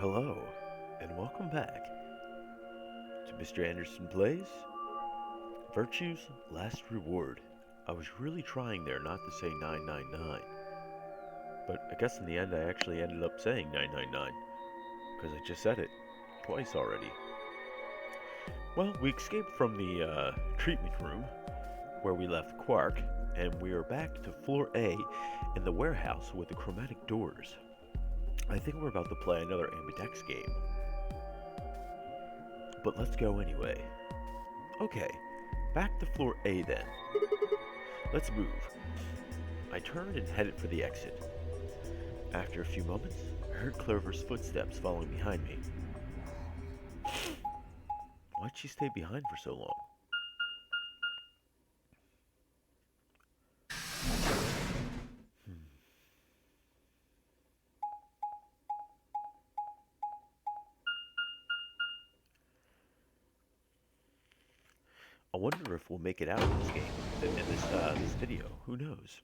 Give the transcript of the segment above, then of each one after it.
Hello, and welcome back to Mr. Anderson Plays Virtue's Last Reward. I was really trying there not to say 999, but I guess in the end I actually ended up saying 999 because I just said it twice already. Well, we escaped from the treatment room where we left Quark, and we are back to floor A in the warehouse with the chromatic doors. I think we're about to play another ambidex game, but let's go anyway. Okay, back to floor A then. Let's move. I turned and headed for the exit. After a few moments, I heard Clover's footsteps following behind me. Why'd she stay behind for so long? I wonder if we'll make it out of this game, in this video. Who knows?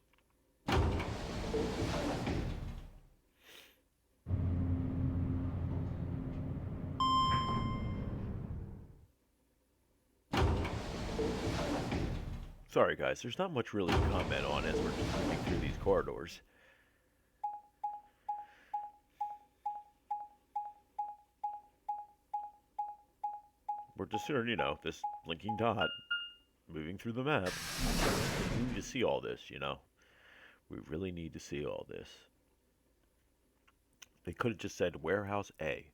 Sorry guys, there's not much really to comment on as we're just moving through these corridors. We're just here, this blinking dot moving through the map. We need to see all this, We really need to see all this. They could have just said Warehouse A.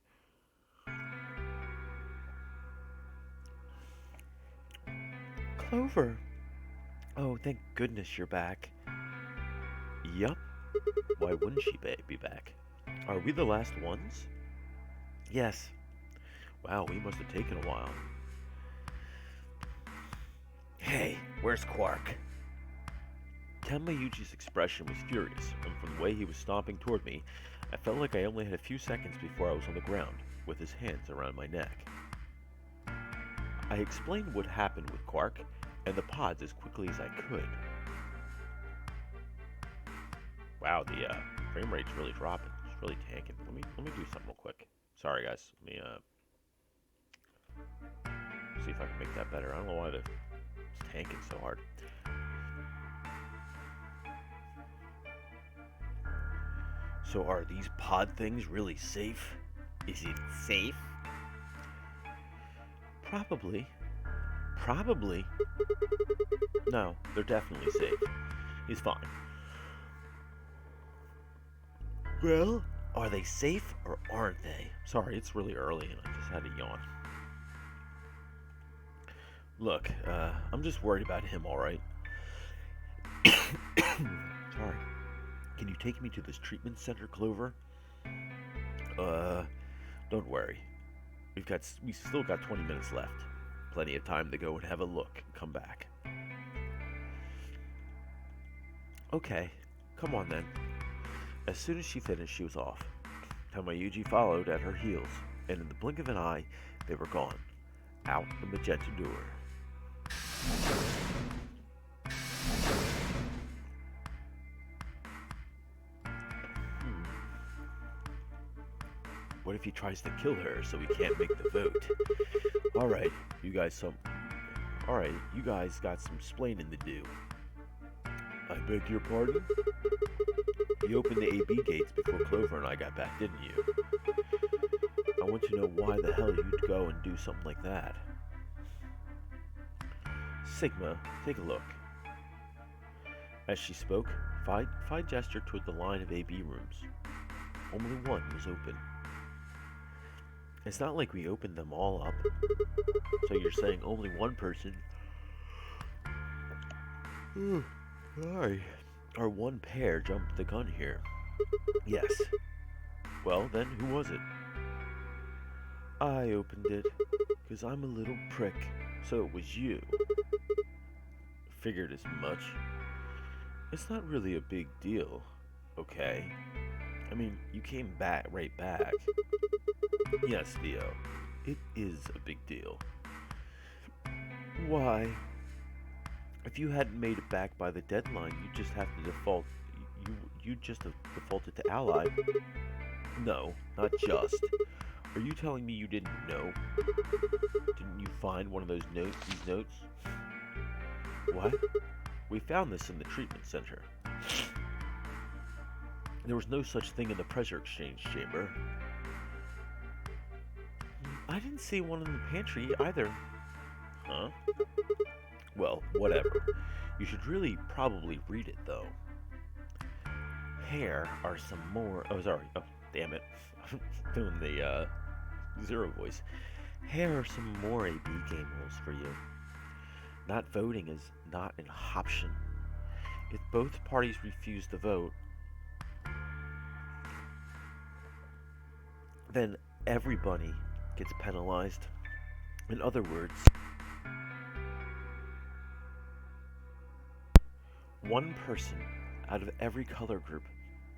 Clover! Oh, thank goodness you're back. Yup. Why wouldn't she be back? Are we the last ones? Yes. Wow, we must have taken a while. Hey, where's Quark? Tamayuji's expression was furious, and from the way he was stomping toward me, I felt like I only had a few seconds before I was on the ground, with his hands around my neck. I explained what happened with Quark and the pods as quickly as I could. Wow, the frame rate's really dropping. It's really tanking. Let me do something real quick. Sorry guys. Let me see if I can make that better. I don't know why it's tanking so hard. So are these pod things really safe? Is it safe? Probably. Probably. No, they're definitely safe. He's fine. Well, are they safe or aren't they? Sorry, it's really early and I just had to yawn. Look, I'm just worried about him, alright? Sorry. Can you take me to this treatment center, Clover? Don't worry. We still got 20 minutes left. Plenty of time to go and have a look and come back. Okay, come on then. As soon as she finished, she was off. Tamayuji followed at her heels, and in the blink of an eye, they were gone. Out the magenta door. What if he tries to kill her so he can't make the vote? Alright, you guys got some splaining to do. I beg your pardon? You opened the AB gates before Clover and I got back, didn't you? I want to know why the hell you'd go and do something like that. Sigma, take a look. As she spoke, Phi gestured toward the line of AB rooms. Only one was open. It's not like we opened them all up. So you're saying only one person... Sorry. Or one pair jumped the gun here. Yes. Well, then, who was it? I opened it, 'cause I'm a little prick, so it was you. Figured as much. It's not really a big deal, okay? I mean, you came right back. Yes, Theo, it is a big deal. Why? If you hadn't made it back by the deadline, you just have to default. You just have defaulted to ally. No, not just. Are you telling me you didn't know? Didn't you find one of these notes? What? We found this in the treatment center. There was no such thing in the pressure exchange chamber. I didn't see one in the pantry either. Huh? Well, whatever. You should really probably read it, though. Here are some more. Oh, sorry. Oh, damn it. I'm doing the zero voice. Here are some more AB game rules for you. Not voting is not an option. If both parties refuse to vote, then everybody gets penalized. In other words, one person out of every color group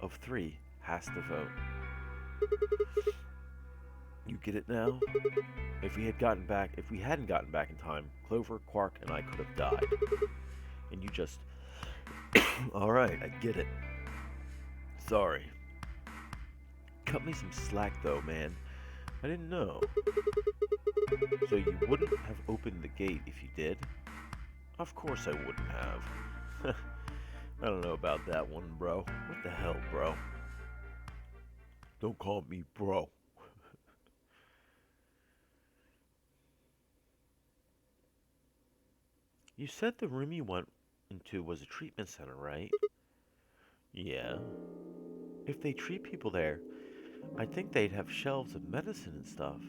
of 3 has to vote. You get it now? If we hadn't gotten back in time, Clover, Quark, and I could have died. And you just alright, I get it. Sorry. Cut me some slack though, man. I didn't know. So you wouldn't have opened the gate if you did? Of course I wouldn't have. I don't know about that one, bro. What the hell, bro? Don't call me bro. You said the room you went into was a treatment center, right? Yeah. If they treat people there, I think they'd have shelves of medicine and stuff.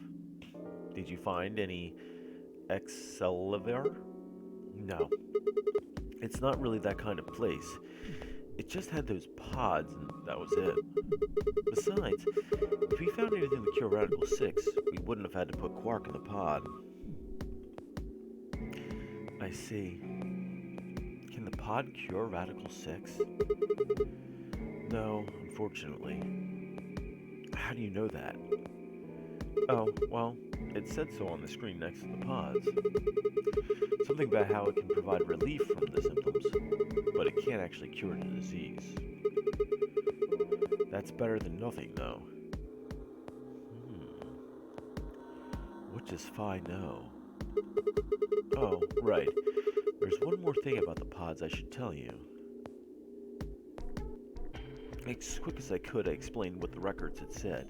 Did you find any Excalibur? No. It's not really that kind of place. It just had those pods, and that was it. Besides, if we found anything to cure Radical 6, we wouldn't have had to put Quark in the pod. I see. Can the pod cure Radical 6? No, unfortunately. How do you know that? Oh, well, it said so on the screen next to the pods. Something about how it can provide relief from the symptoms, but it can't actually cure the disease. That's better than nothing, though. What does Phi know? Oh, right. There's one more thing about the pods I should tell you. As quick as I could, I explained what the records had said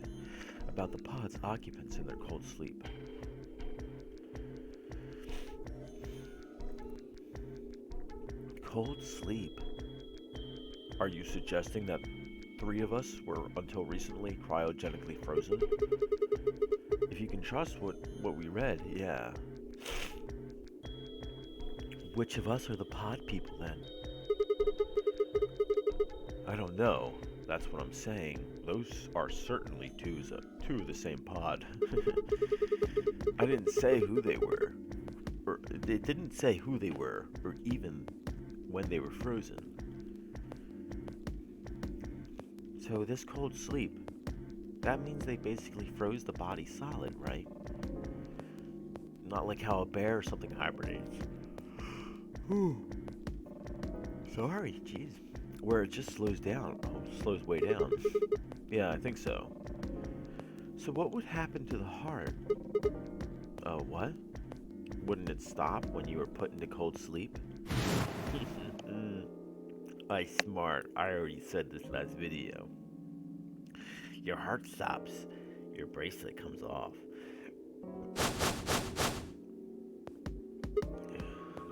about the pod's occupants in their cold sleep. Cold sleep? Are you suggesting that 3 of us were, until recently, cryogenically frozen? If you can trust what we read, yeah. Which of us are the pod people, then? I don't know. That's what I'm saying. Those are certainly two of the same pod. I didn't say who they were. Or it didn't say who they were, or even when they were frozen. So this cold sleep, that means they basically froze the body solid, right? Not like how a bear or something hibernates. Sorry, jeez. Where it just slows way down. Yeah, I think so. So what would happen to the heart? Oh, what? Wouldn't it stop when you were put into cold sleep? I smart. I already said this last video. Your heart stops. Your bracelet comes off.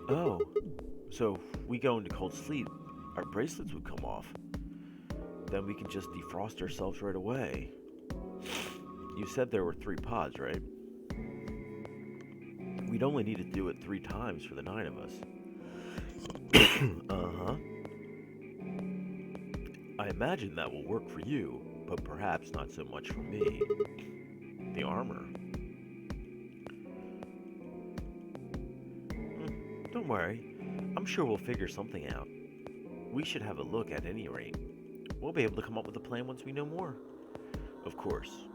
Oh, so if we go into cold sleep, our bracelets would come off. Then we can just defrost ourselves right away. You said there were 3 pods, right? We'd only need to do it 3 times for the 9 of us. Uh-huh. I imagine that will work for you, but perhaps not so much for me. The armor. Don't worry. I'm sure we'll figure something out. We should have a look at any rate. We'll be able to come up with a plan once we know more. Of course.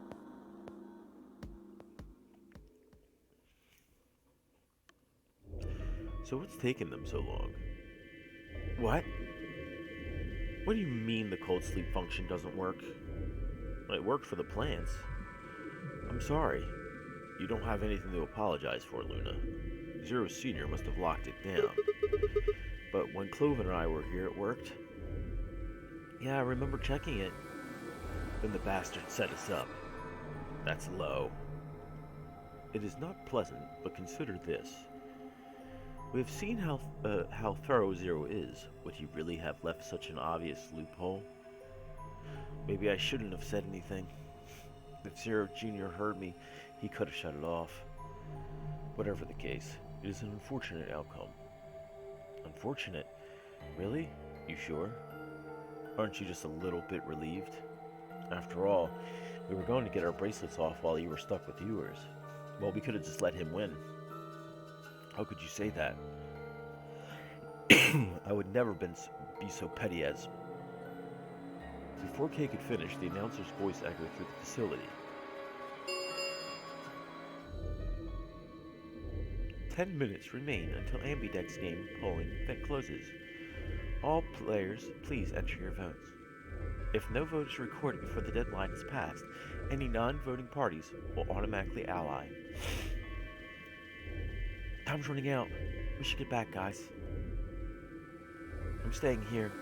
So what's taking them so long? What? What do you mean the cold sleep function doesn't work? It worked for the plants. I'm sorry. You don't have anything to apologize for, Luna. Zero Senior must have locked it down. But when Cloven and I were here, it worked. Yeah, I remember checking it. Then the bastard set us up. That's low. It is not pleasant, but consider this. We have seen how thorough Zero is. Would he really have left such an obvious loophole? Maybe I shouldn't have said anything. If Zero Jr. heard me, he could have shut it off. Whatever the case, it is an unfortunate outcome. Unfortunate? Really? You sure? Aren't you just a little bit relieved? After all, we were going to get our bracelets off while you were stuck with yours. Well, we could have just let him win. How could you say that? I would never be so petty as... Before Kay could finish, the announcer's voice echoed through the facility. 10 minutes remain until Ambidex game polling that closes. All players, please enter your votes. If no vote is recorded before the deadline is passed, any non-voting parties will automatically ally. Time's running out. We should get back, guys. I'm staying here.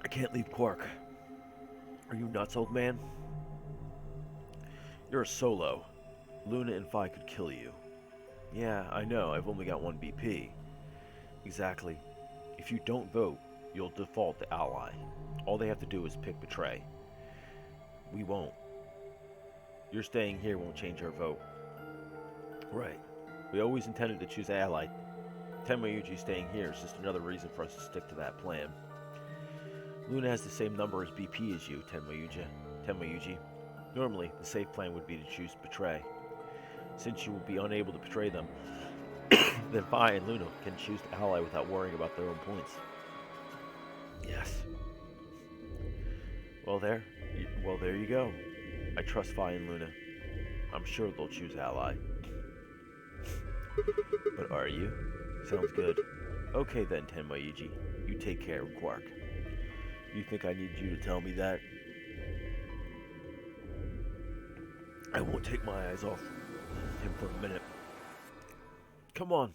I can't leave Quark. Are you nuts, old man? You're a solo. Luna and Phi could kill you. Yeah, I know. I've only got one BP. Exactly. If you don't vote, you'll default to ally. All they have to do is pick betray. We won't. Your staying here won't change our vote. Right. We always intended to choose ally. Tenmayuji staying here is just another reason for us to stick to that plan. Luna has the same number as BP as you, Tenmayuji. Normally, the safe plan would be to choose betray. Since you will be unable to betray them, then Phi and Luna can choose to ally without worrying about their own points. Yes. Well, there you go. I trust Phi and Luna. I'm sure they'll choose ally. But are you? Sounds good. Okay then, Tenmayuji. You take care of Quark. You think I need you to tell me that? I won't take my eyes off him for a minute. Come on.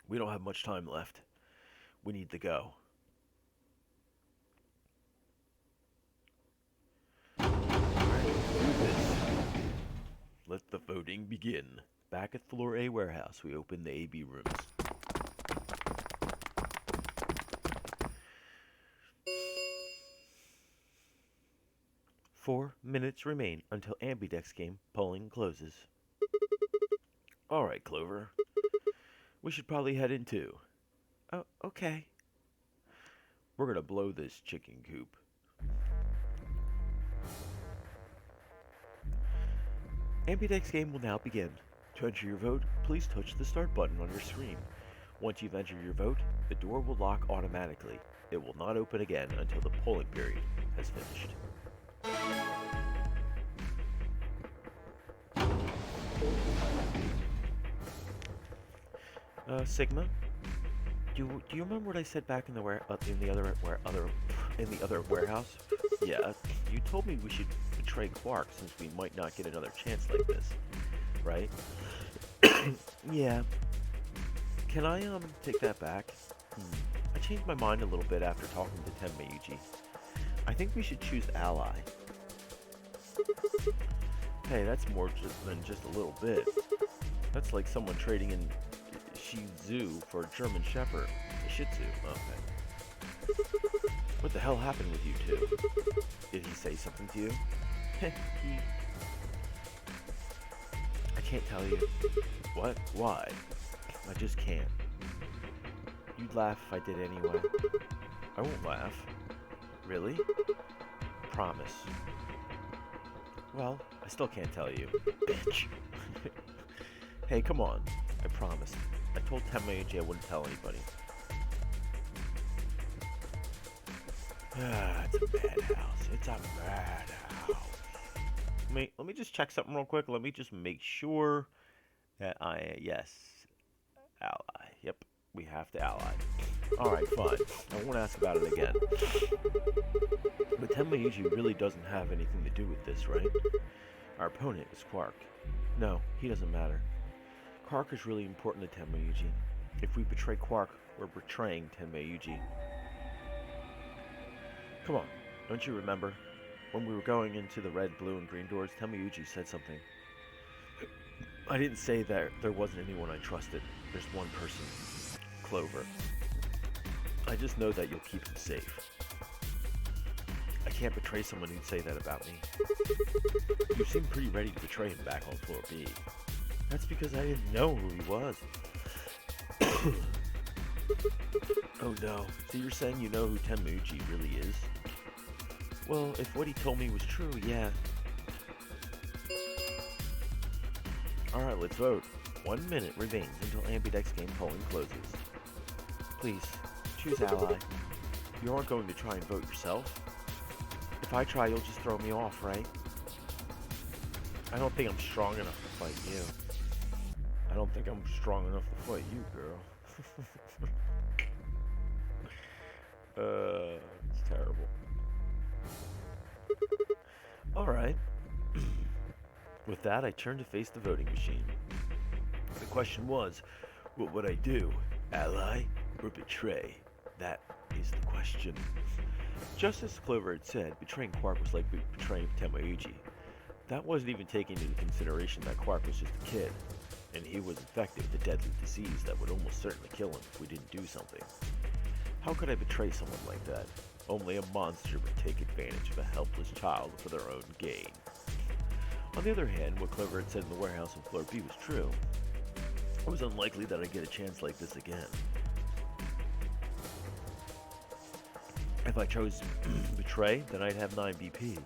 We don't have much time left. We need to go. Alright, do this. Let the voting begin. Back at Floor A warehouse, we open the AB rooms. Four minutes remain until Ambidex game polling closes. Alright, Clover. We should probably head in too. Oh, okay. We're gonna blow this chicken coop. Ambidex game will now begin. To enter your vote, please touch the start button on your screen. Once you've entered your vote, the door will lock automatically. It will not open again until the polling period has finished. Sigma, do you remember what I said back in the other warehouse? Yeah, you told me we should betray Quark since we might not get another chance like this, right? Yeah. Can I take that back? I changed my mind a little bit after talking to Tenmayuji. I think we should choose ally. Hey, that's more than just a little bit. That's like someone trading in Shih Tzu for a German Shepherd. A Shih Tzu. Okay. What the hell happened with you two? Did he say something to you? I can't tell you. What? Why? I just can't. You'd laugh if I did anyway. I won't laugh. Really? Promise. Well, I still can't tell you. Bitch. Hey, come on. I promised. I told Tenmayuji I wouldn't tell anybody. It's a madhouse. It's a madhouse. Let me just check something real quick. Let me just make sure that yes, ally. Yep, we have to ally. Alright, fine. I won't ask about it again. But Tenmayuji really doesn't have anything to do with this, right? Our opponent is Quark. No, he doesn't matter. Quark is really important to Tenmayuji. If we betray Quark, we're betraying Tenmayuji. Come on, don't you remember? When we were going into the red, blue, and green doors, Tenmayuji said something. I didn't say that there wasn't anyone I trusted. There's one person. Clover. I just know that you'll keep him safe. I can't betray someone who'd say that about me. You seemed pretty ready to betray him back on floor B. That's because I didn't know who he was. Oh no, so you're saying you know who Tenmayuji really is? Well, if what he told me was true, yeah. Alright, let's vote. 1 minute remains until Ambidex game polling closes. Please, choose ally. You aren't going to try and vote yourself? If I try, you'll just throw me off, right? I don't think I'm strong enough to fight you. I don't think I'm strong enough to fight you, girl. It's terrible. Alright. With that, I turned to face the voting machine. The question was, what would I do? Ally or betray? That is the question. Just as Clover had said, betraying Quark was like betraying Tenmayuji. That wasn't even taking into consideration that Quark was just a kid, and he was infected with a deadly disease that would almost certainly kill him if we didn't do something. How could I betray someone like that? Only a monster would take advantage of a helpless child for their own gain. On the other hand, what Clover had said in the warehouse on floor B was true. It was unlikely that I'd get a chance like this again. If I chose betray, then I'd have 9 BP.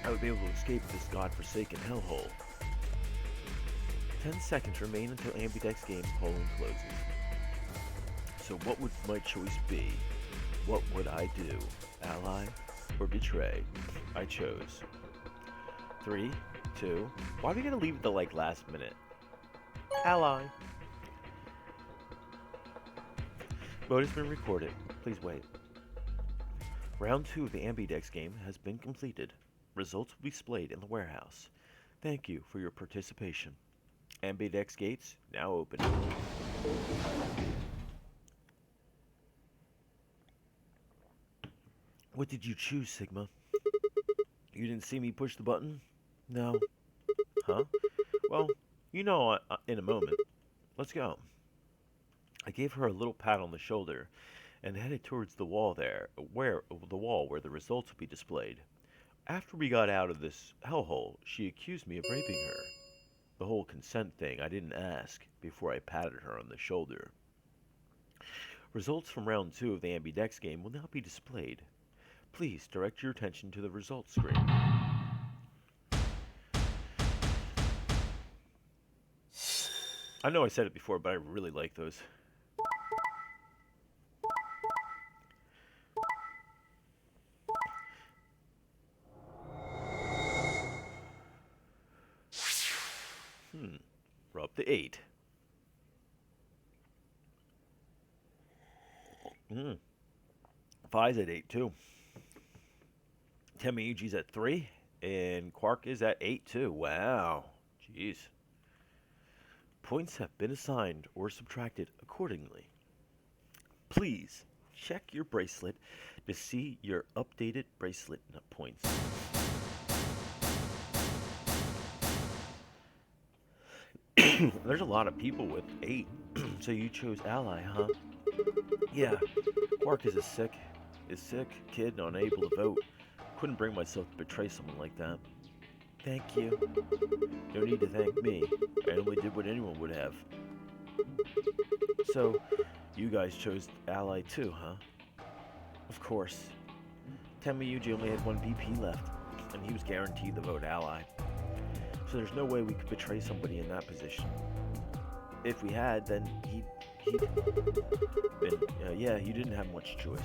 I would be able to escape this godforsaken hellhole. 10 seconds remain until Ambidex game polling closes. So what would my choice be? What would I do? Ally or betray? I chose. 3, 2, why are we gonna leave it to like last minute? Ally. Vote has been recorded. Please wait. Round 2 of the Ambidex game has been completed. Results will be displayed in the warehouse. Thank you for your participation. Ambidex gates now open. What did you choose, Sigma? You didn't see me push the button? No. Huh? Well, you know in a moment. Let's go. I gave her a little pat on the shoulder and headed towards the wall where the results would be displayed. After we got out of this hellhole, she accused me of raping her. The whole consent thing I didn't ask before I patted her on the shoulder. Results from round 2 of the Ambidex game will now be displayed. Please direct your attention to the results screen. I know I said it before, but I really like those. We're up to 8. Phi's at 8 too. Tenmayuji's at 3, and Quark is at 8 too. Wow, jeez. Points have been assigned or subtracted accordingly. Please check your bracelet to see your updated bracelet points. There's a lot of people with 8, so you chose ally, huh? Yeah, Quark is a sick kid unable to vote. Couldn't bring myself to betray someone like that. Thank you. No need to thank me. I only did what anyone would have. So, you guys chose ally too, huh? Of course. Tenmayuji only had 1 BP left, and he was guaranteed the vote ally. So there's no way we could betray somebody in that position. If we had, then he'd been, yeah, you didn't have much choice.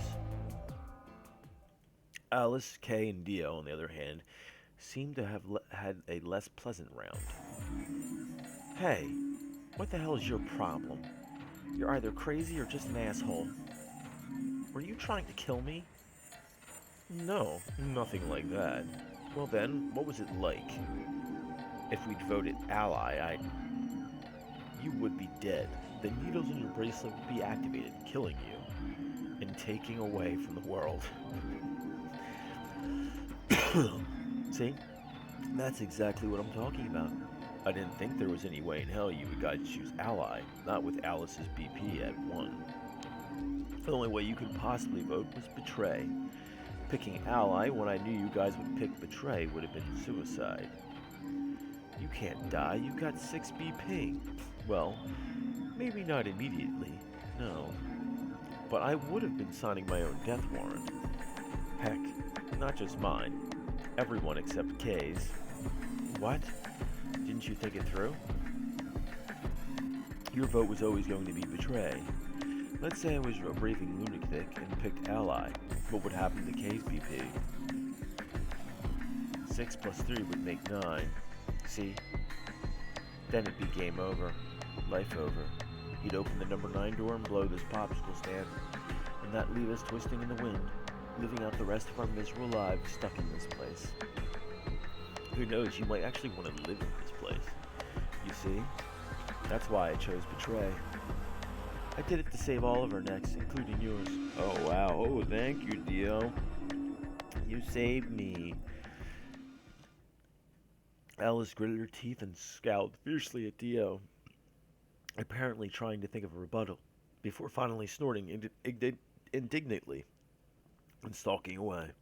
Alice, Kay, and Dio, on the other hand, seemed to have had a less pleasant round. Hey, what the hell is your problem? You're either crazy or just an asshole. Were you trying to kill me? No, nothing like that. Well then, what was it like? If we'd voted ally, you would be dead. The needles in your bracelet would be activated, killing you, and taking away from the world. See? That's exactly what I'm talking about. I didn't think there was any way in hell you would guys choose ally, not with Alice's BP at 1. The only way you could possibly vote was betray. Picking ally when I knew you guys would pick betray would have been suicide. You can't die, you've got 6 BP. Well, maybe not immediately, no. But I would have been signing my own death warrant. Heck, not just mine. Everyone except Kay's. What? Didn't you think it through? Your vote was always going to be betray. Let's say I was a raving lunatic and picked ally. What would happen to Kay's BP? 6 plus 3 would make 9. See? Then it'd be game over. Life over. He'd open the number 9 door and blow this popsicle stand. And that'd leave us twisting in the wind, living out the rest of our miserable lives stuck in this place. Who knows, you might actually want to live in this place. You see? That's why I chose betray. I did it to save all of our necks, including yours. Oh wow, oh thank you, Dio. You saved me. Alice gritted her teeth and scowled fiercely at Dio, apparently trying to think of a rebuttal, before finally snorting indignantly and stalking away.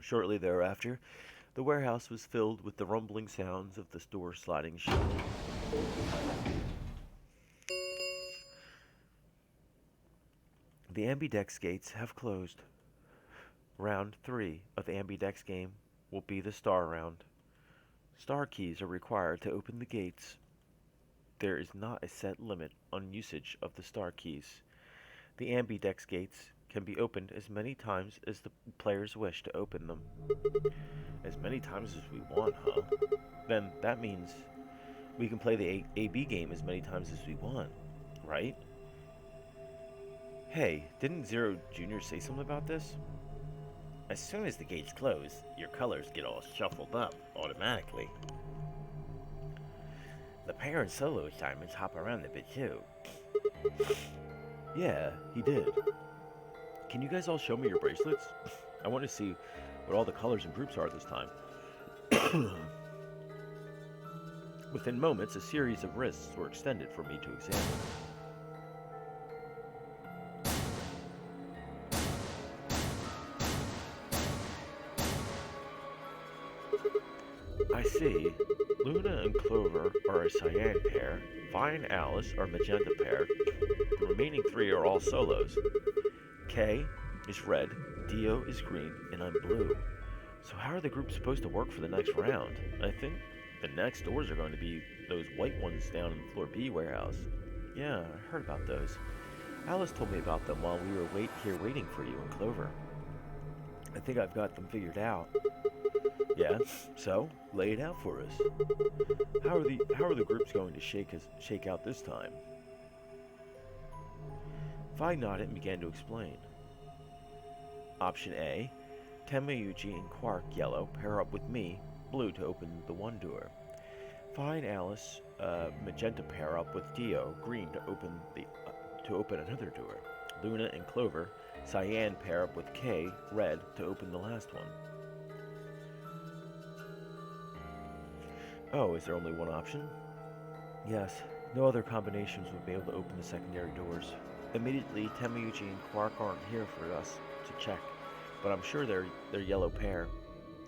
Shortly thereafter, the warehouse was filled with the rumbling sounds of the store sliding shut. The Ambidex gates have closed. Round 3 of the Ambidex game will be the star round. Star keys are required to open the gates. There is not a set limit on usage of the star keys. The Ambidex gates can be opened as many times as the players wish to open them. As many times as we want, huh? Then that means we can play the AB game as many times as we want, right? Hey, didn't Zero Jr. say something about this? As soon as the gates close, your colors get all shuffled up automatically. The pair and solo assignments hop around a bit too. Yeah, he did. Can you guys all show me your bracelets? I want to see what all the colors and groups are this time. Within moments, a series of wrists were extended for me to examine. I see. Luna and Clover are a cyan pair, Vi and Alice are a magenta pair, the remaining 3 are all solos. Kay is red, Dio is green, and I'm blue. So how are the groups supposed to work for the next round? I think the next doors are going to be those white ones down in Floor B warehouse. Yeah, I heard about those. Alice told me about them while we were waiting for you and Clover. I think I've got them figured out. Yeah, so lay it out for us. How are the groups going to shake out this time? Vi nodded and began to explain. Option A, Temayuchi and Quark, yellow, pair up with me, blue, to open the one door. Vi and Alice, magenta, pair up with Dio, green, to open another door. Luna and Clover, cyan, pair up with Kay, red, to open the last one. Oh, is there only one option? Yes, no other combinations would be able to open the secondary doors. Immediately, Temayuchi and Quark aren't here for us to check, but I'm sure they're yellow pair.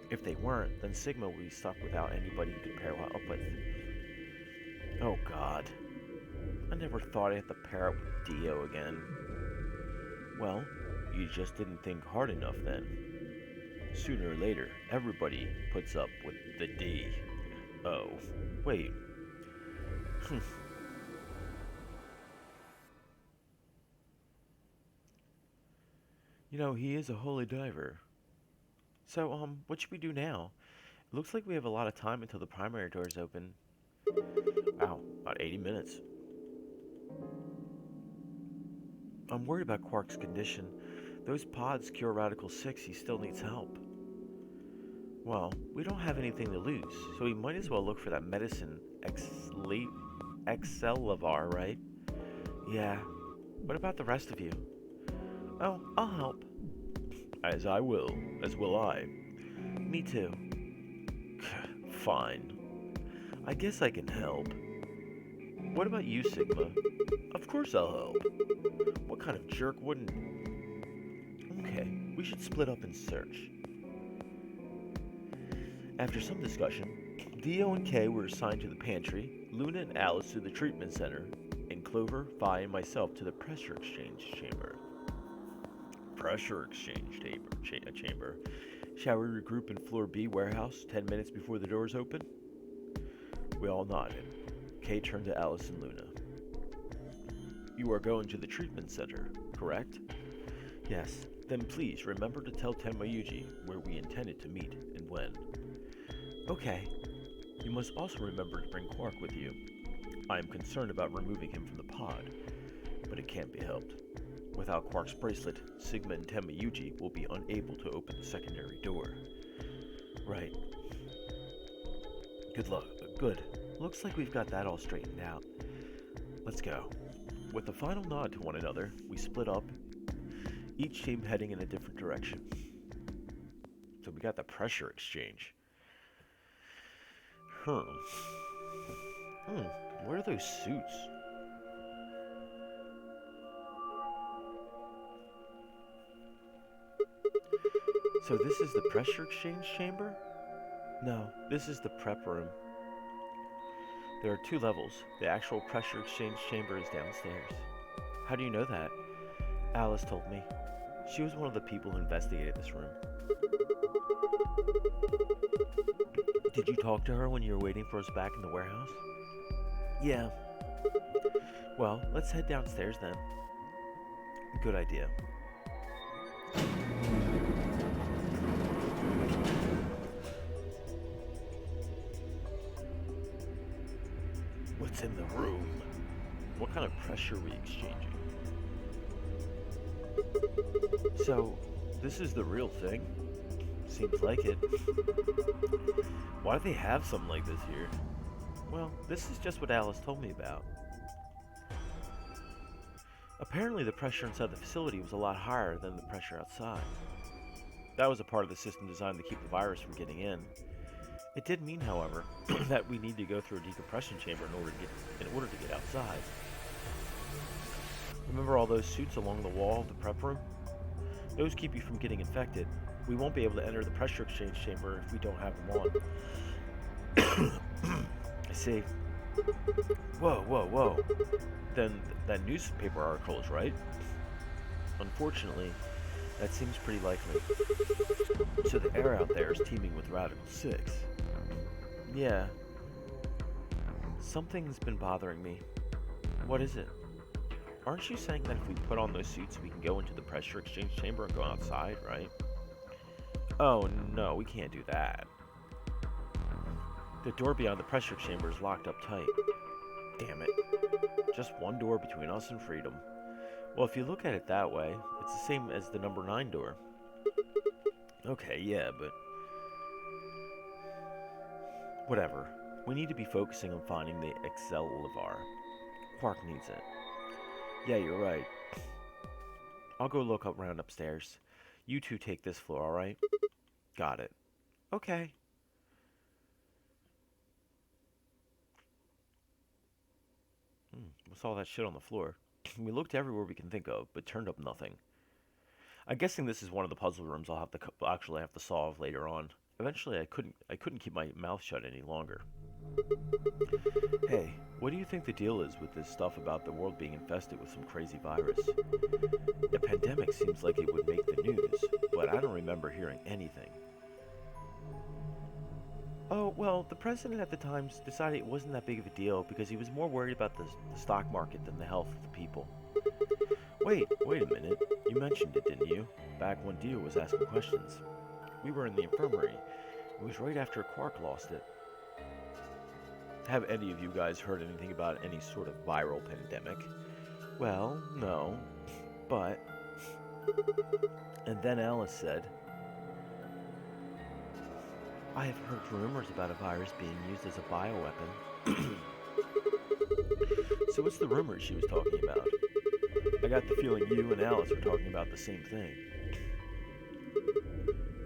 If they weren't, then Sigma would be stuck without anybody who could pair up with. Oh god. I never thought I'd have to pair up with Dio again. Well, you just didn't think hard enough then. Sooner or later, everybody puts up with the D. Oh, wait. You know, he is a holy diver. So, what should we do now? It looks like we have a lot of time until the primary doors open. Wow, about 80 minutes. I'm worried about Quark's condition. Those pods cure Radical 6, he still needs help. Well, we don't have anything to lose, so we might as well look for that medicine Excelivar, right? Yeah. What about the rest of you? Oh, I'll help. As I will, as will I. Me too. Fine. I guess I can help. What about you, Sigma? Of course I'll help. What kind of jerk wouldn't? Okay, we should split up and search. After some discussion, Dio and Kay were assigned to the pantry, Luna and Alice to the treatment center, and Clover, Vi, and myself to the pressure exchange chamber. Pressure exchange chamber. Shall we regroup in floor B warehouse 10 minutes before the doors open? We all nodded. Kay turned to Alice and Luna. You are going to the treatment center, correct? Yes. Then please remember to tell Tenmayuji where we intended to meet and when. Okay. You must also remember to bring Quark with you. I am concerned about removing him from the pod, but it can't be helped. Without Quark's bracelet, Sigma and Tenmayuji will be unable to open the secondary door. Right. Good luck. Good. Looks like we've got that all straightened out. Let's go. With a final nod to one another, we split up, each team heading in a different direction. So we got the pressure exchange. What are those suits? So this is the pressure exchange chamber? No, this is the prep room. There are 2 levels. The actual pressure exchange chamber is downstairs. How do you know that? Alice told me. She was one of the people who investigated this room. Did you talk to her when you were waiting for us back in the warehouse? Yeah. Well, let's head downstairs then. Good idea. What's in the room? What kind of pressure are we exchanging? So, this is the real thing? Seems like it. Why do they have something like this here? Well, this is just what Alice told me about. Apparently the pressure inside the facility was a lot higher than the pressure outside. That was a part of the system designed to keep the virus from getting in. It did mean, however, that we need to go through a decompression chamber in order to get outside. Remember all those suits along the wall of the prep room? Those keep you from getting infected. We won't be able to enter the pressure exchange chamber if we don't have them on. I see. Whoa. Then that newspaper article is right? Unfortunately, that seems pretty likely. So the air out there is teeming with Radical 6. Yeah. Something's been bothering me. What is it? Aren't you saying that if we put on those suits, we can go into the pressure exchange chamber and go outside, right? Oh, no, we can't do that. The door beyond the pressure chamber is locked up tight. Damn it. Just one door between us and freedom. Well, if you look at it that way, it's the same as the number 9 door. Okay, yeah, but... whatever. We need to be focusing on finding the Excelivar. Quark needs it. Yeah, you're right. I'll go look around upstairs. You two take this floor, alright? Got it. Okay. What's all that shit on the floor? We looked everywhere we can think of, but turned up nothing. I'm guessing this is one of the puzzle rooms I'll actually have to solve later on. Eventually, I couldn't keep my mouth shut any longer. Hey, what do you think the deal is with this stuff about the world being infested with some crazy virus? A pandemic seems like it would make the news, but I don't remember hearing anything. Oh, well, the president at the time decided it wasn't that big of a deal because he was more worried about the stock market than the health of the people. Wait a minute. You mentioned it, didn't you? Back when Dio was asking questions. We were in the infirmary. It was right after Quark lost it. Have any of you guys heard anything about any sort of viral pandemic? Well, no. But And then Alice said, I have heard rumors about a virus being used as a bioweapon. So what's the rumors she was talking about? I got the feeling you and Alice were talking about the same thing.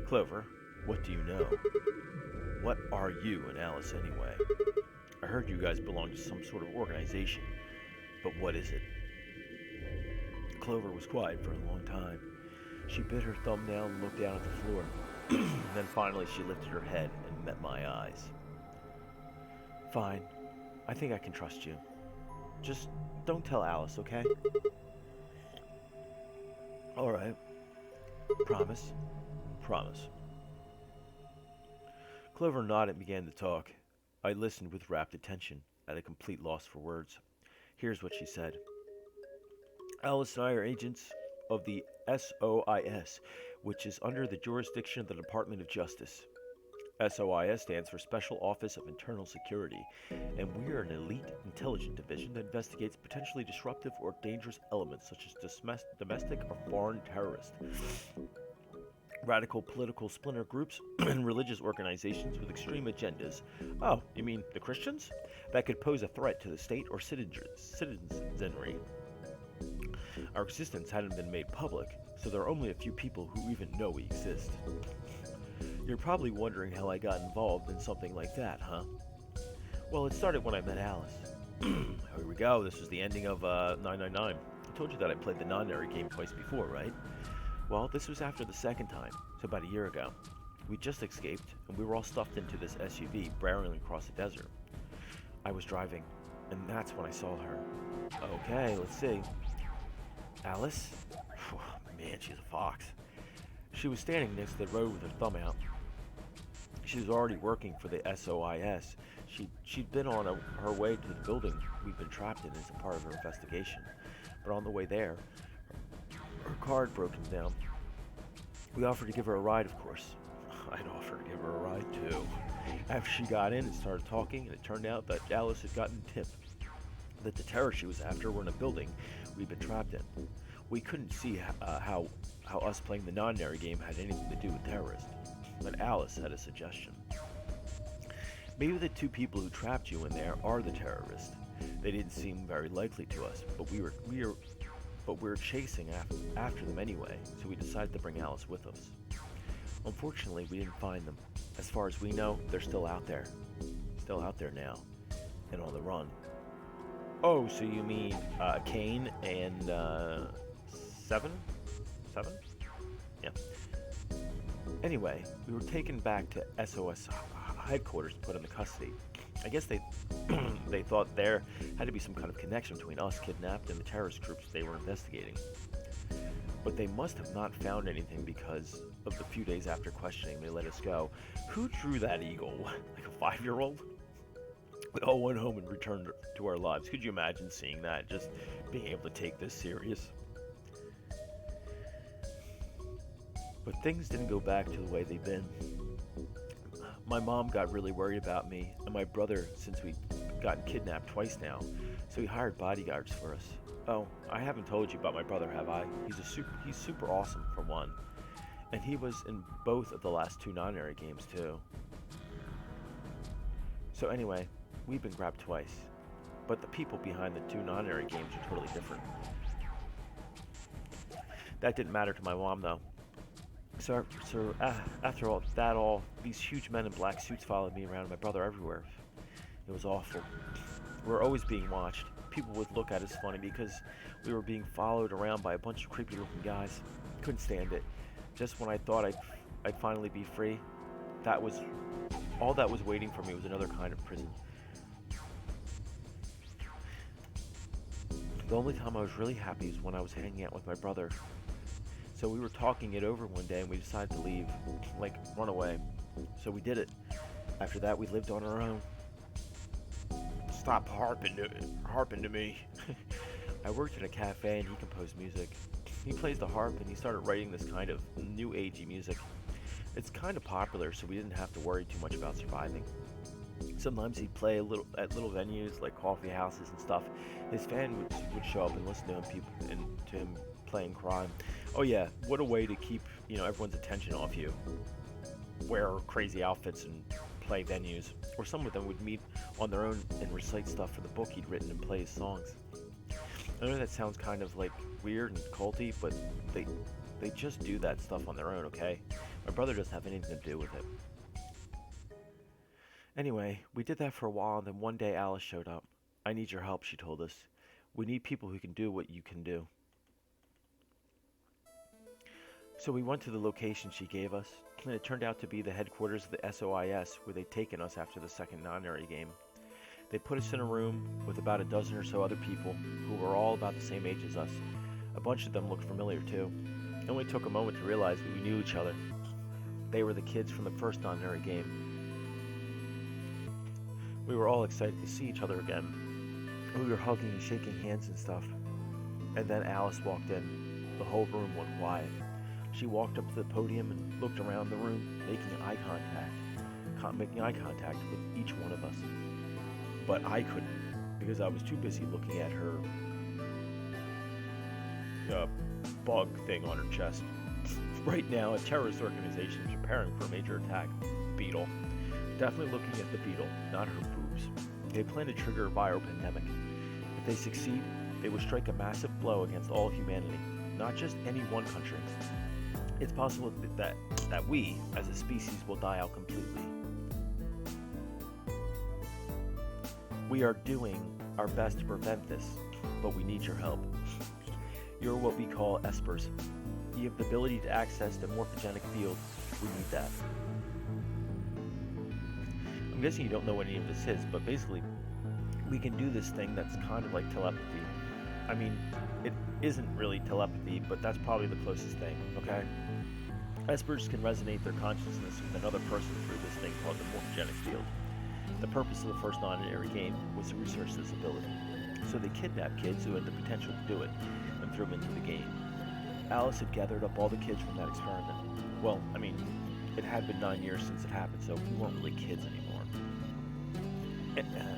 Clover, what do you know? What are you and Alice anyway? I heard you guys belong to some sort of organization, but what is it? Clover was quiet for a long time. She bit her thumbnail and looked down at the floor. Then finally she lifted her head and met my eyes. Fine. I think I can trust you. Just don't tell Alice, okay? Alright. Promise? Promise. Clover nodded and began to talk. I listened with rapt attention, at a complete loss for words. Here's what she said. Alice and I are agents of the SOIS, which is under the jurisdiction of the Department of Justice. SOIS stands for Special Office of Internal Security, and we are an elite intelligence division that investigates potentially disruptive or dangerous elements such as domestic or foreign terrorists, radical political splinter groups, and religious organizations with extreme agendas. Oh, you mean the Christians? That could pose a threat to the state or citizenry. Our existence hadn't been made public, so there are only a few people who even know we exist. You're probably wondering how I got involved in something like that, huh? Well, it started when I met Alice. Here we go, this was the ending of 999. I told you that I played the Nonary game twice before, right? Well, this was after the second time, so about a year ago. We just escaped, and we were all stuffed into this SUV, barreling across the desert. I was driving, and that's when I saw her. Okay, let's see. Alice? Man, she's a fox. She was standing next to the road with her thumb out. She was already working for the SOIS. She'd been on her way to the building we've been trapped in as a part of her investigation. But on the way there, her car had broken down. We offered to give her a ride, of course. I'd offered to give her a ride, too. After she got in and started talking, and it turned out that Alice had gotten tip that the terrorists she was after were in a building we'd been trapped in. We couldn't see how us playing the Nonary game had anything to do with terrorists. But Alice had a suggestion. Maybe the two people who trapped you in there are the terrorists. They didn't seem very likely to us, but we were chasing after them anyway, so we decided to bring Alice with us. Unfortunately, we didn't find them. As far as we know, they're still out there. Still out there now, and on the run. Oh, so you mean Kane and Seven? Seven? Yeah. Anyway, we were taken back to SOS headquarters and put into custody. I guess they they thought there had to be some kind of connection between us kidnapped and the terrorist groups they were investigating. But they must have not found anything because of the few days after questioning they let us go. Who drew that eagle? Like a 5-year-old? We all went home and returned to our lives. Could you imagine seeing that? Just being able to take this serious? But things didn't go back to the way they've been. My mom got really worried about me and my brother since we'd gotten kidnapped twice now, so he hired bodyguards for us. Oh, I haven't told you about my brother, have I? He's super awesome, for one. And he was in both of the last 2 Nonary games, too. So anyway, we've been grabbed twice. But the people behind the 2 Nonary games are totally different. That didn't matter to my mom, though. So after all, these huge men in black suits followed me around and my brother everywhere. It was awful. We were always being watched. People would look at us funny because we were being followed around by a bunch of creepy looking guys. Couldn't stand it. Just when I thought I'd finally be free, all that was waiting for me was another kind of prison. The only time I was really happy was when I was hanging out with my brother. So we were talking it over one day and we decided to leave, like run away. So we did it. After that, we lived on our own. Stop harping to me. I worked in a cafe and he composed music. He plays the harp and he started writing this kind of new agey music. It's kind of popular, so we didn't have to worry too much about surviving. Sometimes he'd play at little venues like coffee houses and stuff. His fan would show up and listen to him playing crime. Oh yeah, what a way to keep everyone's attention off you. Wear crazy outfits and play venues, or some of them would meet on their own and recite stuff for the book he'd written and play his songs. I know that sounds kind of like weird and culty, but they they just do that stuff on their own, okay? My brother doesn't have anything to do with it. Anyway, we did that for a while, and then one day Alice showed up. I need your help, she told us. We need people who can do what you can do. So we went to the location she gave us, and it turned out to be the headquarters of the SOIS, where they'd taken us after the second Nonary game. They put us in a room with about a dozen or so other people who were all about the same age as us. A bunch of them looked familiar too. It only took a moment to realize that we knew each other. They were the kids from the first Nonary game. We were all excited to see each other again. We were hugging and shaking hands and stuff. And then Alice walked in. The whole room went quiet. She walked up to the podium and looked around the room, making eye contact with each one of us. But I couldn't, because I was too busy looking at her bug thing on her chest. Right now, a terrorist organization is preparing for a major attack. Beetle. Definitely looking at the beetle, not her boobs. They plan to trigger a viral pandemic. If they succeed, they will strike a massive blow against all humanity, not just any one country. It's possible that we, as a species, will die out completely. We are doing our best to prevent this, but we need your help. You're what we call espers. You have the ability to access the morphogenic field. We need that. I'm guessing you don't know what any of this is, but basically, we can do this thing that's kind of like telepathy. I mean, it isn't really telepathy, but that's probably the closest thing, okay? Espers can resonate their consciousness with another person through this thing called the morphogenic field. The purpose of the first Nonary game was to research this ability. So they kidnapped kids who had the potential to do it and threw them into the game. Alice had gathered up all the kids from that experiment. Well, I mean, it had been 9 years since it happened, so we weren't really kids anymore.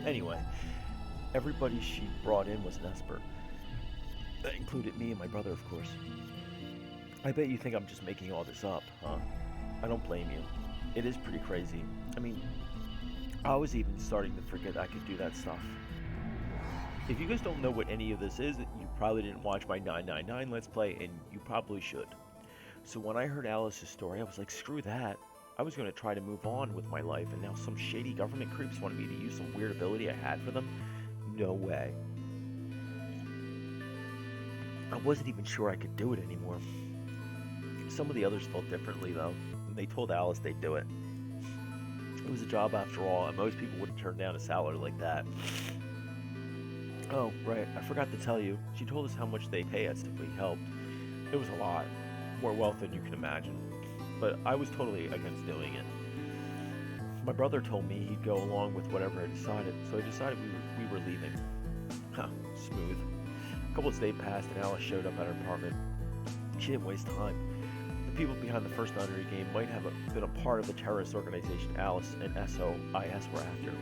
Anyway, everybody she brought in was an Esper. That included me and my brother, of course. I bet you think I'm just making all this up, huh? I don't blame you. It is pretty crazy. I mean, I was even starting to forget I could do that stuff. If you guys don't know what any of this is, you probably didn't watch my 999 Let's Play, and you probably should. So when I heard Alice's story, I was like, screw that. I was going to try to move on with my life, and now some shady government creeps wanted me to use some weird ability I had for them? No way. I wasn't even sure I could do it anymore. Some of the others felt differently, though, and they told Alice they'd do it. It was a job after all, and most people wouldn't turn down a salary like that. Oh, right, I forgot to tell you. She told us how much they pay us if we helped. It was a lot. More wealth than you can imagine. But I was totally against doing it. My brother told me he'd go along with whatever I decided, so I decided we were leaving. Huh, smooth. A couple of days passed and Alice showed up at her apartment. She didn't waste time. The people behind the first Nonary game might have been a part of the terrorist organization Alice and SOIS were after.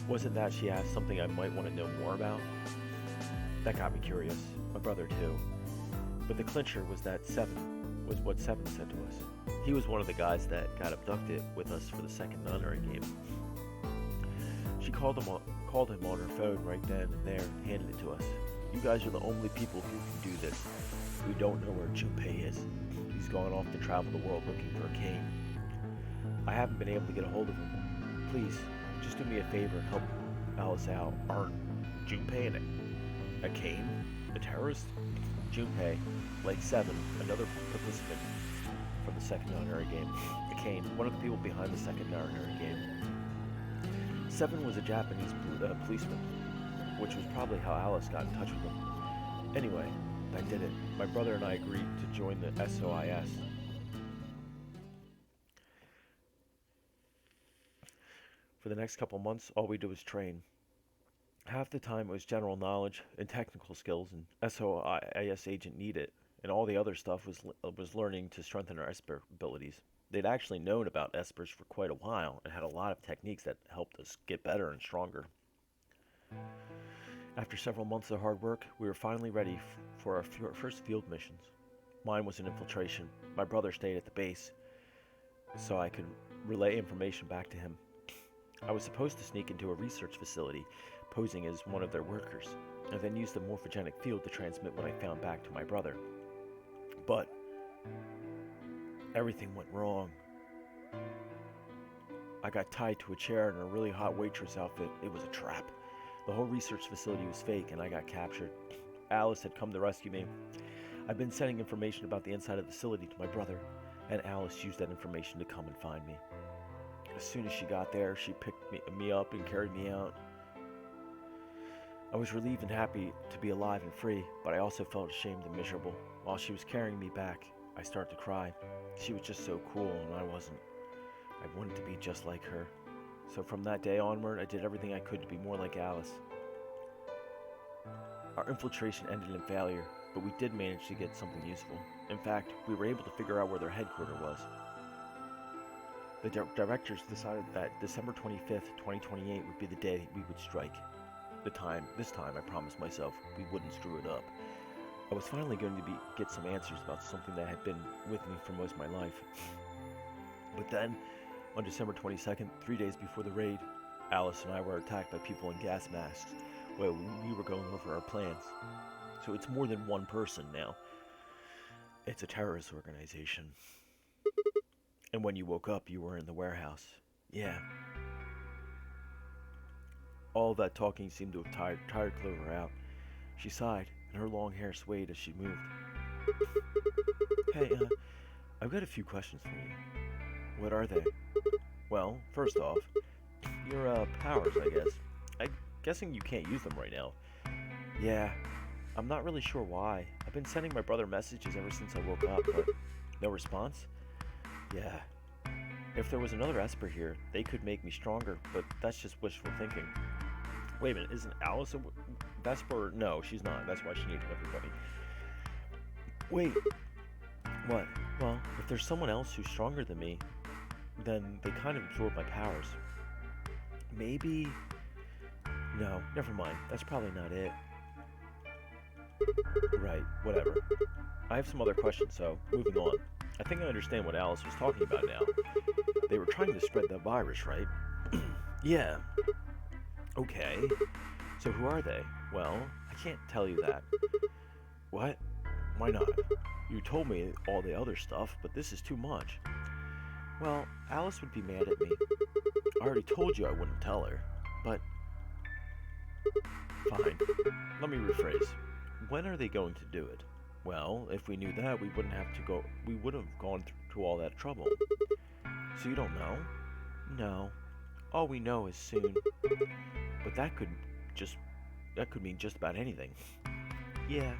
Wasn't that she asked something I might want to know more about? That got me curious. My brother too. But the clincher was what Seven said to us. He was one of the guys that got abducted with us for the second Nonary game. She called him on her phone right then and there and handed it to us. You guys are the only people who can do this. We don't know where Junpei is. He's gone off to travel the world looking for a cane. I haven't been able to get a hold of him. Please, just do me a favor and help Alice out. Aren't Junpei and a cane? A terrorist? Junpei, like Seven, another participant from the second Nonary game. A cane, one of the people behind the second Nonary game. Seven was a Japanese policeman, which was probably how Alice got in touch with him. Anyway, I did it. My brother and I agreed to join the SOIS. For the next couple months, all we did was train. Half the time it was general knowledge and technical skills, and SOIS agent needed, and all the other stuff was learning to strengthen our Esper abilities. They'd actually known about Espers for quite a while and had a lot of techniques that helped us get better and stronger. After several months of hard work, we were finally ready for our first field missions. Mine was an infiltration. My brother stayed at the base so I could relay information back to him. I was supposed to sneak into a research facility, posing as one of their workers, and then use the morphogenic field to transmit what I found back to my brother. But everything went wrong. I got tied to a chair in a really hot waitress outfit. It was a trap. The whole research facility was fake, and I got captured. Alice had come to rescue me. I've been sending information about the inside of the facility to my brother, and Alice used that information to come and find me. As soon as she got there, she picked me up and carried me out. I was relieved and happy to be alive and free, but I also felt ashamed and miserable. While she was carrying me back, I started to cry. She was just so cool, and I wasn't. I wanted to be just like her. So from that day onward, I did everything I could to be more like Alice. Our infiltration ended in failure, but we did manage to get something useful. In fact, we were able to figure out where their headquarters was. The directors decided that December 25th, 2028 would be the day we would strike. This time, I promised myself we wouldn't screw it up. I was finally going to get some answers about something that had been with me for most of my life. But then, on December 22nd, 3 days before the raid, Alice and I were attacked by people in gas masks while we were going over our plans. So it's more than one person now. It's a terrorist organization. And when you woke up, you were in the warehouse. Yeah. All that talking seemed to have tired Clover out. She sighed, and her long hair swayed as she moved. Hey, I've got a few questions for you. What are they? Well, first off, your powers, I guess. I'm guessing you can't use them right now. Yeah, I'm not really sure why. I've been sending my brother messages ever since I woke up, but no response? Yeah. If there was another Esper here, they could make me stronger, but that's just wishful thinking. Wait a minute, isn't Alice a Vesper? No, she's not. That's why she needed everybody. Wait. What? Well, if there's someone else who's stronger than me, then they kind of absorb my powers. Maybe... No, never mind. That's probably not it. Right, whatever. I have some other questions, so moving on. I think I understand what Alice was talking about now. They were trying to spread the virus, right? Yeah. Okay. So who are they? Well, I can't tell you that. What? Why not? You told me all the other stuff, but this is too much. Well, Alice would be mad at me. I already told you I wouldn't tell her, but... Fine. Let me rephrase. When are they going to do it? Well, if we knew that, we wouldn't have gone through all that trouble. So you don't know? No. All we know is soon. But that could mean just about anything. Yeah.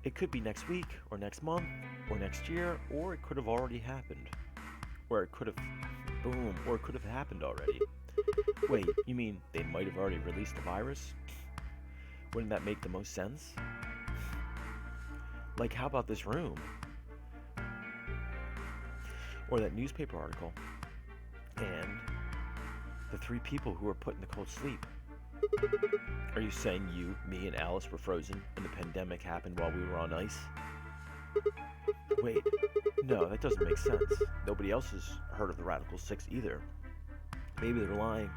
It could be next week, or next month, or next year, or it could have already happened. Or it could have happened already. Wait, you mean they might have already released the virus? Wouldn't that make the most sense? Like, how about this room? Or that newspaper article? And the 3 people who were put in the cold sleep? Are you saying you, me, and Alice were frozen and the pandemic happened while we were on ice? Wait, no, that doesn't make sense. Nobody else has heard of the Radical 6 either. Maybe they're lying.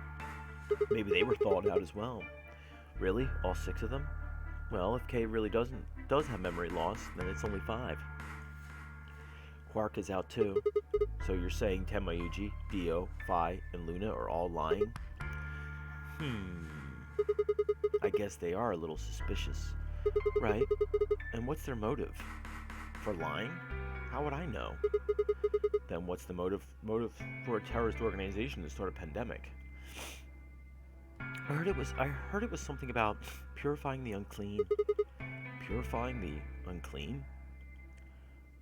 Maybe they were thawed out as well. Really? All 6 of them? Well, if Kay really does have memory loss, then it's only 5. Quark is out too. So you're saying Temayuji, Dio, Phi, and Luna are all lying? I guess they are a little suspicious. Right. And what's their motive? For lying? How would I know? Then what's the motive for a terrorist organization to start a pandemic? I heard it was something about purifying the unclean. Purifying the unclean?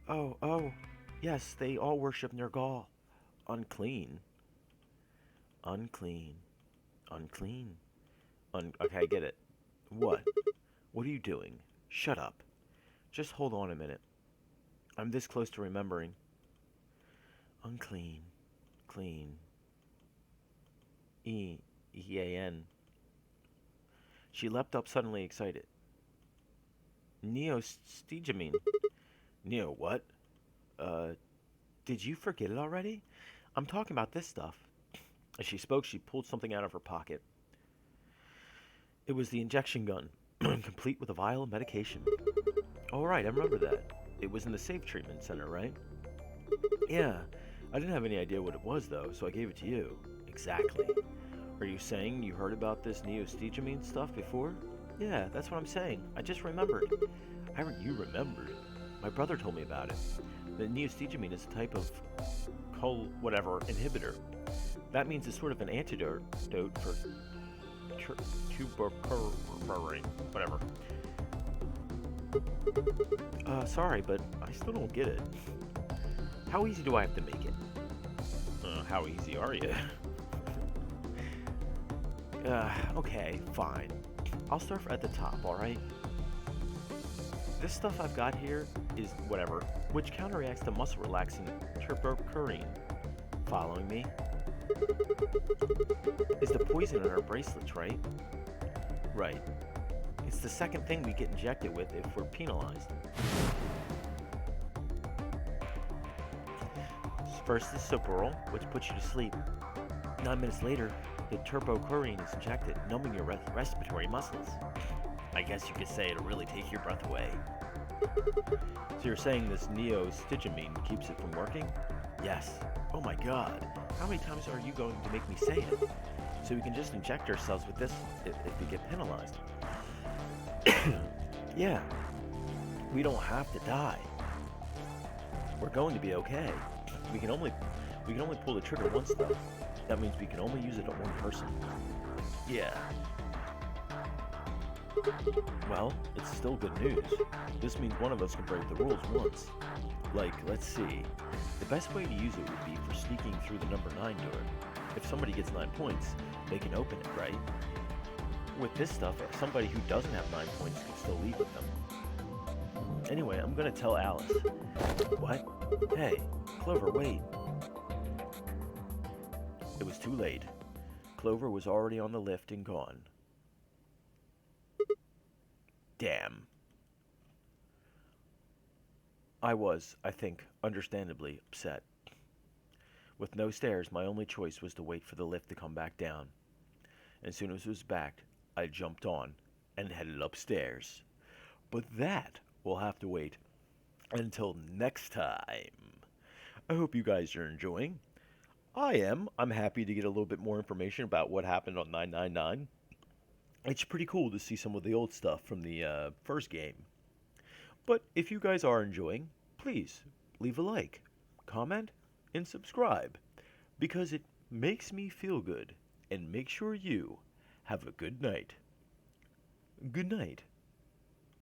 Oh, yes, they all worship Nergal. Unclean. Unclean. Unclean. Okay, I get it. What? What are you doing? Shut up. Just hold on a minute. I'm this close to remembering. Unclean. Clean. E-A-N. She leapt up suddenly excited. Neostigamine. Neo, what? Uh, did you forget it already? I'm talking about this stuff. As she spoke, she pulled something out of her pocket. It was the injection gun, complete with a vial of medication. Oh, right, I remember that. It was in the safe treatment center, right? Yeah, I didn't have any idea what it was, though, so I gave it to you. Exactly. Are you saying you heard about this neostigamine stuff before? Yeah, that's what I'm saying. I just remembered. You remembered? My brother told me about it. The neostigamine is a type of inhibitor. That means it's sort of an antidote for tuberculosis, whatever. Sorry, but I still don't get it. How easy do I have to make it? How easy are you? Okay, fine. I'll start at the top, alright? This stuff I've got here is whatever, which counteracts the muscle relaxing tuberculin. Following me? Is the poison in our bracelets, right? Right. It's the second thing we get injected with if we're penalized. First is Soporol, which puts you to sleep. 9 minutes later, the tuberculin is injected, numbing your respiratory muscles. I guess you could say it'll really take your breath away. So you're saying this neostigamine keeps it from working? Yes. Oh my god. How many times are you going to make me say it? So we can just inject ourselves with this if we get penalized. Yeah. We don't have to die. We're going to be okay. We can only pull the trigger once though. That means we can only use it on one person. Yeah. Well, it's still good news. This means one of us can break the rules once. Like, let's see. The best way to use it would be for sneaking through the number 9 door. If somebody gets 9 points, they can open it, right? With this stuff, somebody who doesn't have 9 points can still leave with them. Anyway, I'm gonna tell Alice. What? Hey, Clover, wait. It was too late. Clover was already on the lift and gone. Damn. I was, I think, understandably upset. With no stairs, my only choice was to wait for the lift to come back down. As soon as it was back, I jumped on and headed upstairs. But that will have to wait until next time. I hope you guys are enjoying. I am. I'm happy to get a little bit more information about what happened on 999. It's pretty cool to see some of the old stuff from the first game. But if you guys are enjoying, please leave a like, comment, and subscribe, because it makes me feel good, and make sure you have a good night. Good night.